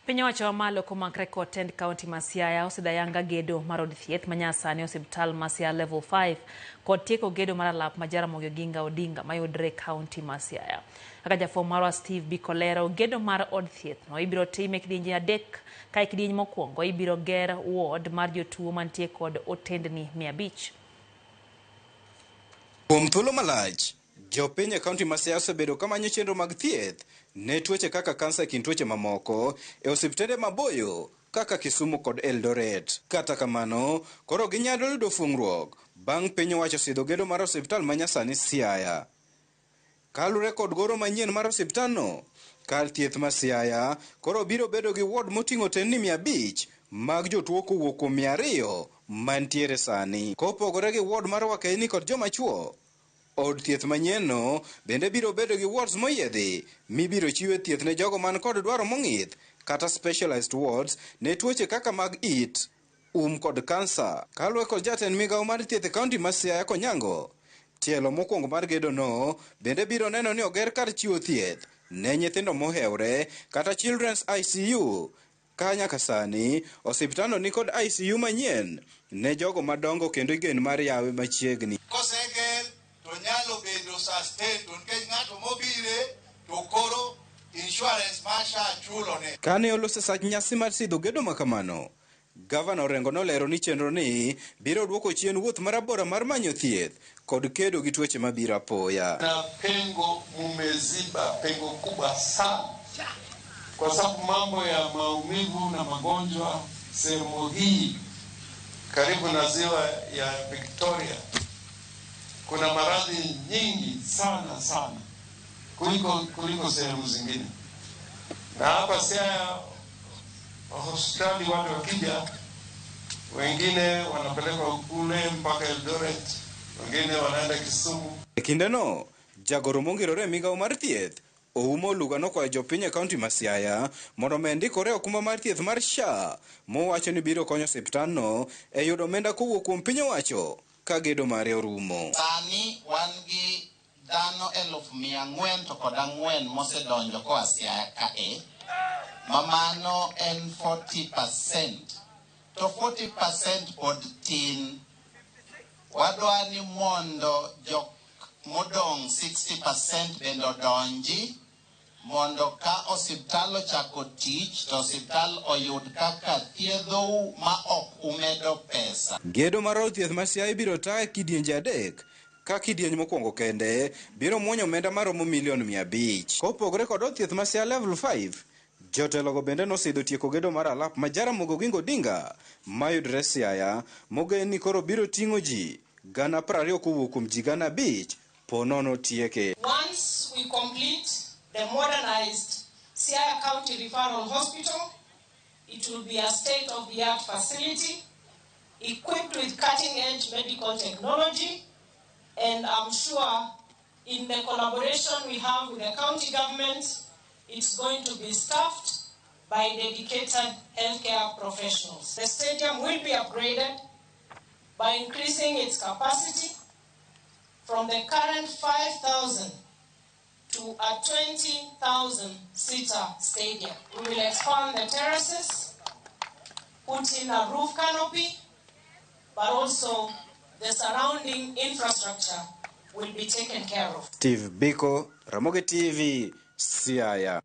Piny owacho malo komakre kod tend kaonti ma Siaya osedayanga gedo mar od thieth manyasani osiptal ma Siaya level 5 kod tieko gedo mar alap ma Ramogi Odinga mayudre kaonti ma Siaya. Kaka jafwambo marwa Steve Biko lero, gedo mar od thieth no ibiro time kidienje 3 ka kidieny mokwongo ibiro ger ward mar jotuo mantie kod otendni 500. Kuom thuolo malach, jopiny e kaonti ma Siaya osebedo kamanyo chenro mag thieth ne tuoche kaka kansa kind tuoche mamoko e osiptende maboyo kaka Kisumu kod Eldoret. Kata kamano, koro ginyalo yudo fuong'ruok bang' piny owacho sidho gedo mar osiptal manyasani Siaya. Kalure kod goro manyien mar osiptalno, kar thieth ma Siaya koro biro bedo gi ward moting'o otendni 500 mag jotuo kowuok kuom 200 mantiere sani. Kopogore gi ward mar wakeyini kod joma chuo, od thieth manyienno bende biro bedo gi wards moyiedhi mibiro chiwe thieth ne jogo man kod dwaro mong'ith kata specialized wards ne tuoche kaka mag it, kod kansa. Kaluwore kod jatend migawo mar thieth e kaonti ma Siaya Konyango, tielo mokwongo mar gedo no bende biro neno ni oger kar chiwo thieth ne nyithindo mohewre kata children's ICU. Ka nyaka sani, osiptandno ni kod ICU manyien ne jogo madongo kendo igen mar yawe machiegni. Kosegen to nyalo bedo sustain to nikech ng'ato mobire to koro insurance masha chulo ne. Kane oloso sach nyasi mar sidho gedo makamano, Gavana Orengo nolero ni chenro ni biro duoko chien wuoth marabora mar manyo thieth kod kedo gi tuoche mabiro apoya. Na pengo mumeziba, pengo kubwa sana, kwa sababu mambo ya maumivu na magonjwa sehemu hii karibu na ziwa ya Victoria kuna maradhi nyingi sana kuliko sehemu zingine. Na hapa Siaya hospitali watu wakija, wengine wanapelekwa kule mpaka Eldoret, wengine wanaenda Kisumu. Kindeno, jagoro mongirore migawo mar thieth oumo lugano kwa jopiny e kaonti ma Siaya mondo mendikore okumba mar thieth mar SHA mowacho ni biro konyo osiptandno e yudo omenda kowuok kuom piny owacho ka gedo mare orumo. Sani wan gi dhano 404 mosedonjo koa Siaya kae, mamano en 40%. To 40% pod tin. Wadwa ni mondo jok modong 60% bendo donji mondo ka osiptal ochako tich to osiptal oyud kaka thiedhou ma ok umedo pesa. Gedo mar od thieth ma Siaya biro tae kidienje 3 ka kidieny mokwongo kende biro muonyo omenda maromo $500,000. Kopogore kod od thieth ma Siaya level 5, jotelogo bende nosidho tieko gedo mar alap ma Ramogi Odinga mayudre Siaya mogen ni koro biro ting'o ji 20,000 kowuok kuom ji 5,000 ponono tieke. Once we complete the modernized Siaya County Referral Hospital, it will be a state-of-the-art facility equipped with cutting-edge medical technology, and I'm sure in the collaboration we have with the county government, it's going to be staffed by dedicated healthcare professionals. The stadium will be upgraded by increasing its capacity from the current 5,000 to a 20,000-seater stadium. We will expand the terraces, put in a roof canopy, but also the surrounding infrastructure will be taken care of. Steve Biko, Ramogi TV, Siaya.